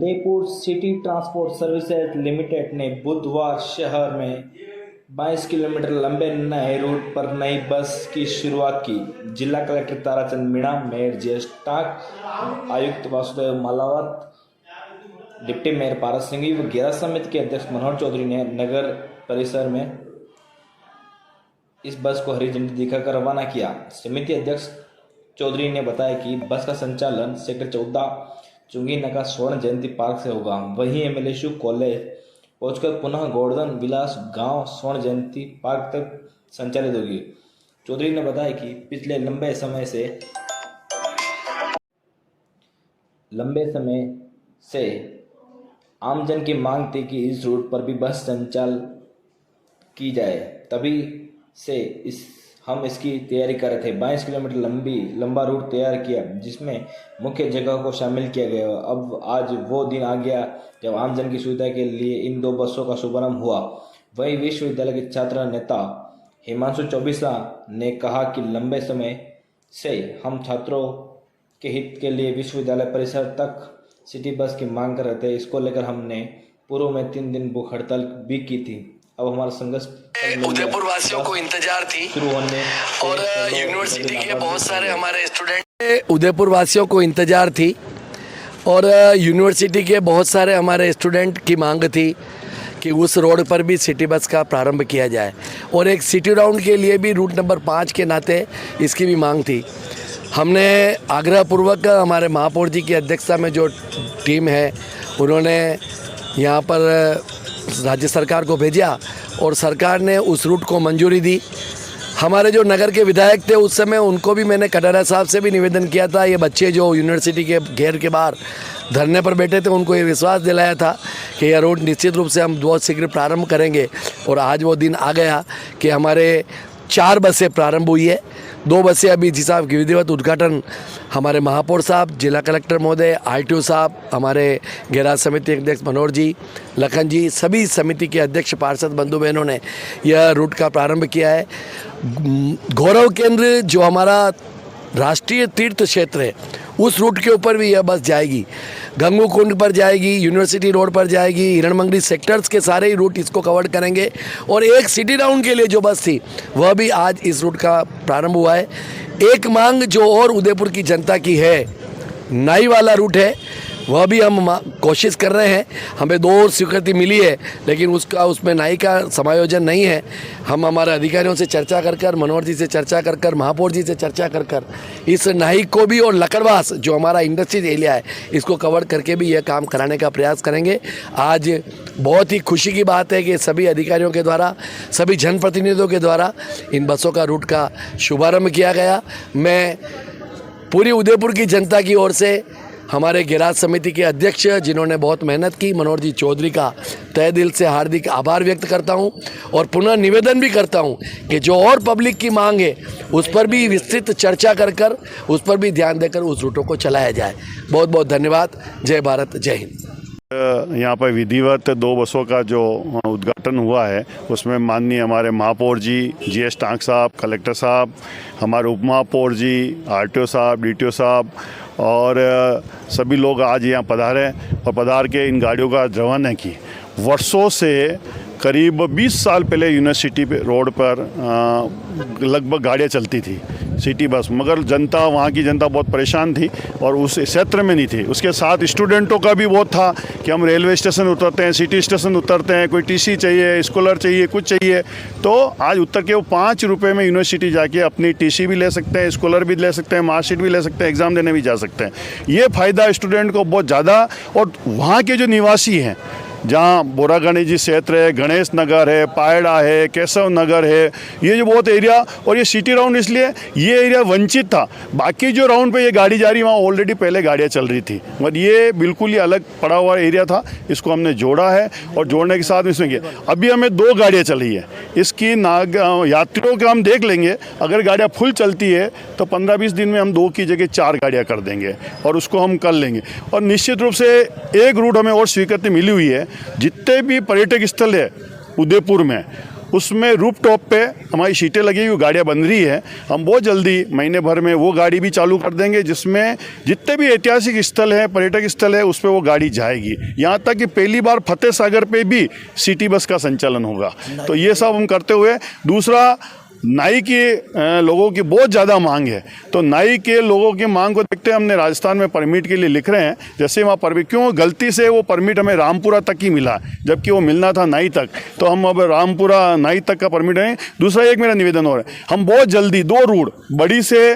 Udaipur city transport services limited ने बुधवार शहर में 22 किलोमीटर लंबे नए रूट पर नई बस की शुरुआत की। जिला कलेक्टर ताराचंद मीणा, मेयर जयेश टाक, आयुक्त वासुदेव मालावत, डिप्टी मेयर पारस सिंघवी व गेरा समिति के अध्यक्ष मनोहर चौधरी ने नगर परिसर में इस बस को हरी झंडी दिखाकर रवाना किया। समिति अध्यक्ष चौधरी ने बताया कि बस का संचालन सेक्टर 14 चुंगी नका स्वर्ण जयंती पार्क से होगा। वहीं एमएलए कॉलेज पहुंचकर पुनः गोवर्धन विलास गांव स्वर्ण जयंती पार्क तक संचालित होगी। चौधरी ने बताया कि पिछले लंबे समय से आमजन की मांग थी कि इस रूट पर भी बस संचालन की जाए, तभी से हम इसकी तैयारी कर रहे थे। 22 किलोमीटर लंबा रूट तैयार किया, जिसमें मुख्य जगह को शामिल किया गया। अब आज वो दिन आ गया जब आमजन की सुविधा के लिए इन 2 बसों का शुभारंभ हुआ। वहीं विश्वविद्यालय के छात्र नेता हिमांशु चौबीसा ने कहा कि लंबे समय से हम छात्रों के हित के लिए विश्वविद्यालय परिसर तक सिटी बस की मांग कर रहे थे। इसको लेकर हमने पूर्व में 3 दिन भूख हड़ताल भी की थी। अब हमारा संघर्ष उदयपुर वासियों को इंतजार थी और यूनिवर्सिटी के बहुत सारे हमारे स्टूडेंट उदयपुर वासियों को इंतजार थी और यूनिवर्सिटी के बहुत सारे हमारे स्टूडेंट की मांग थी कि उस रोड पर भी सिटी बस का प्रारंभ किया जाए और एक सिटी राउंड के लिए भी रूट नंबर 5 के नाते इसकी भी मांग थी। हमने आग्रहपूर्वक हमारे महापौर जी की अध्यक्षता में जो टीम है उन्होंने यहाँ पर राज्य सरकार को भेजा और सरकार ने उस रूट को मंजूरी दी। हमारे जो नगर के विधायक थे उस समय उनको भी मैंने कटारा साहब से भी निवेदन किया था। ये बच्चे जो यूनिवर्सिटी के घेर के बाहर धरने पर बैठे थे उनको ये विश्वास दिलाया था कि यह रूट निश्चित रूप से हम बहुत शीघ्र प्रारंभ करेंगे और आज वो दिन आ गया कि हमारे 4 बसें प्रारंभ हुई है। 2 बसें अभी जिसका विधिवत उद्घाटन हमारे महापौर साहब, जिला कलेक्टर महोदय, आरटीओ साहब, हमारे गैराज समिति अध्यक्ष मनोहर जी, लखन जी, सभी समिति के अध्यक्ष पार्षद बंधु बहनों ने यह रूट का प्रारंभ किया है। गौरव केंद्र जो हमारा राष्ट्रीय तीर्थ क्षेत्र है उस रूट के ऊपर भी यह बस जाएगी। गंगू कुंड पर जाएगी, यूनिवर्सिटी रोड पर जाएगी, हिरणमंगरी सेक्टर्स के सारे ही रूट इसको कवर करेंगे और एक सिटी राउंड के लिए जो बस थी वह भी आज इस रूट का प्रारंभ हुआ है। एक मांग जो और उदयपुर की जनता की है, नाई वाला रूट है, वह भी हम कोशिश कर रहे हैं। हमें 2 और स्वीकृति मिली है लेकिन उसमें नाई का समायोजन नहीं है। हम हमारे अधिकारियों से चर्चा कर मनोहर जी से चर्चा कर महापौर जी से चर्चा कर इस नाई को भी और लकड़वास जो हमारा इंडस्ट्रियल एरिया है इसको कवर करके भी यह काम कराने का प्रयास करेंगे। आज बहुत ही खुशी की बात है कि सभी अधिकारियों के द्वारा, सभी जनप्रतिनिधियों के द्वारा इन बसों का रूट का शुभारम्भ किया गया। मैं पूरी उदयपुर की जनता की ओर से हमारे गैराज समिति के अध्यक्ष जिन्होंने बहुत मेहनत की, मनोहर जी चौधरी का तहे दिल से हार्दिक आभार व्यक्त करता हूं और पुनः निवेदन भी करता हूं कि जो और पब्लिक की मांग है उस पर भी विस्तृत चर्चा कर उस पर भी ध्यान देकर उस रूटों को चलाया जाए। बहुत बहुत धन्यवाद। जय भारत, जय हिंद। यहाँ पर विधिवत 2 बसों का जो उद्घाटन हुआ है उसमें माननीय हमारे महापौर जी, जयेश टाक साहब, कलेक्टर साहब, हमारे उप महापौर जी, आरटीओ साहब, डीटीओ साहब और सभी लोग आज यहाँ पधारे और पधार के इन गाड़ियों का रवाना की। वर्षों से करीब 20 साल पहले यूनिवर्सिटी पे रोड पर लगभग गाड़ियाँ चलती थी सिटी बस, मगर जनता, वहाँ की जनता बहुत परेशान थी और उस क्षेत्र में नहीं थी। उसके साथ स्टूडेंटों का भी बहुत था कि हम रेलवे स्टेशन उतरते हैं, सिटी स्टेशन उतरते हैं, कोई टीसी चाहिए, स्कॉलर चाहिए, कुछ चाहिए, तो आज उतर के वो 5 रुपये में यूनिवर्सिटी जाके अपनी टीसी भी ले सकते हैं, स्कॉलर भी ले सकते हैं, मार्कशीट भी ले सकते हैं, एग्ज़ाम देने भी जा सकते हैं। ये फ़ायदा स्टूडेंट को बहुत ज़्यादा। और वहाँ के जो निवासी हैं, जहाँ बोरा गणेश जी क्षेत्र है, गणेश नगर है, पायड़ा है, केशव नगर है, ये जो बहुत एरिया, और ये सिटी राउंड इसलिए ये एरिया वंचित था। बाकी जो राउंड पे ये गाड़ी जा रही वहाँ ऑलरेडी पहले गाड़ियाँ चल रही थी, मगर ये बिल्कुल ही अलग पड़ा हुआ एरिया था। इसको हमने जोड़ा है और जोड़ने के साथ इसमें किया। अभी हमें 2 गाड़ियाँ चली है, इसकी यात्रियों के हम देख लेंगे। अगर गाड़ियाँ फुल चलती है तो 15-20 दिन में हम 2 की जगह 4 गाड़ियाँ कर देंगे और उसको हम कर लेंगे। और निश्चित रूप से एक रूट हमें और स्वीकृति मिली हुई है, जितने भी पर्यटक स्थल है उदयपुर में उसमें रूफ टॉप पे हमारी शीटें लगी हुई गाड़ियाँ बन रही है। हम बहुत जल्दी महीने भर में वो गाड़ी भी चालू कर देंगे जिसमें जितने भी ऐतिहासिक स्थल हैं, पर्यटक स्थल है, उस पर वो गाड़ी जाएगी। यहाँ तक कि पहली बार फतेह सागर पे भी सिटी बस का संचालन होगा। तो ये सब हम करते हुए, दूसरा नाई के लोगों की बहुत ज़्यादा मांग है, तो नाई के लोगों की मांग को देखते हुए हमने राजस्थान में परमिट के लिए लिख रहे हैं। जैसे वहाँ परमिट, क्यों गलती से वो परमिट हमें रामपुरा तक ही मिला जबकि वो मिलना था नाई तक, तो हम अब रामपुरा नाई तक का परमिट है। दूसरा एक मेरा निवेदन और है, हम बहुत जल्दी 2 रूट बड़ी से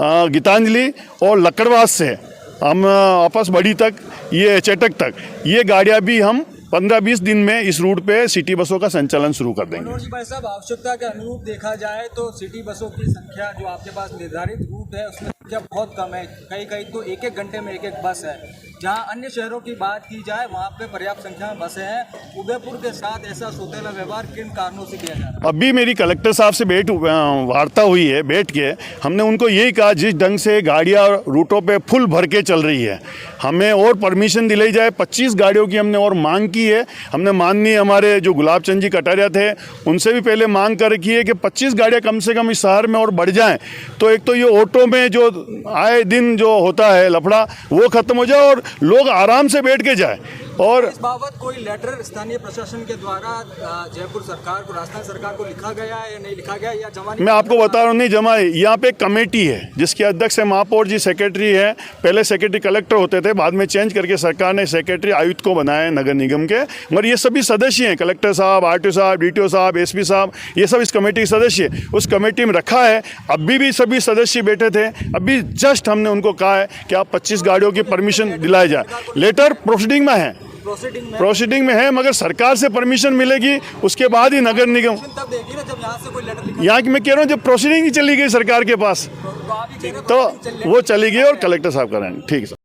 गीतांजलि और लकड़वास से हम वापस बड़ी तक, ये चेटक तक, ये गाड़ियाँ भी हम 15-20 दिन में इस रूट पे सिटी बसों का संचालन शुरू कर देंगे। मनोज भाई साहब, आवश्यकता के अनुरूप देखा जाए तो सिटी बसों की संख्या जो आपके पास निर्धारित रूट है उसमें संख्या बहुत कम है। कहीं तो एक घंटे में एक बस है। जहां अन्य शहरों की बात की जाए वहां पे पर्याप्त संख्या में बसें हैं। उदयपुर के साथ ऐसा सौतेला व्यवहार किन कारणों से किया जा रहा है? अभी मेरी कलेक्टर साहब से वार्ता हुई है, बैठ के हमने उनको यही कहा, जिस ढंग से गाड़ियाँ रूटों पे फुल भर के चल रही है, हमें और परमिशन दिलाई जाए। 25 गाड़ियों की हमने और मांग की है। हमने माननीय हमारे जो गुलाब चंद जी कटारिया थे उनसे भी पहले मांग कर रखी है कि 25 गाड़ियाँ कम से कम इस शहर में और बढ़ जाएं, तो एक तो ये ऑटो में जो आए दिन जो होता है लफड़ा वो खत्म हो जाए और लोग आराम से बैठ के जाए। और इस बाबत कोई लेटर स्थानीय प्रशासन के द्वारा जयपुर सरकार को, राजस्थान सरकार को लिखा गया है या नहीं लिखा गया, या जमा? मैं आपको बता रहा हूँ, नहीं जमा है। यहाँ पे कमेटी है जिसके अध्यक्ष है महापौर जी, सेक्रेटरी है। पहले सेक्रेटरी कलेक्टर होते थे, बाद में चेंज करके सरकार ने सेक्रेटरी आयुक्त को बनाया है नगर निगम के। मगर ये सभी सदस्य हैं, कलेक्टर साहब, आरटीओ साहब, डीटीओ साहब, एसपी साहब, ये सब इस कमेटी के सदस्य हैं। उस कमेटी में रखा है, अभी भी सभी सदस्य बैठे थे। अभी जस्ट हमने उनको कहा है कि आप 25 गाड़ियों की परमिशन दिलाया जाए। लेटर प्रोसीडिंग में है, प्रोसीडिंग में है, मगर सरकार से परमिशन मिलेगी उसके बाद ही नगर निगम। तब देगी ना जब यहाँ से कोई लेटर यहाँ की मैं कह रहा हूँ, जब प्रोसीडिंग ही चली गई सरकार के पास, तो आप ही कह रहे हो तो वो चली गई और कलेक्टर साहब कराएंगे। ठीक है सर।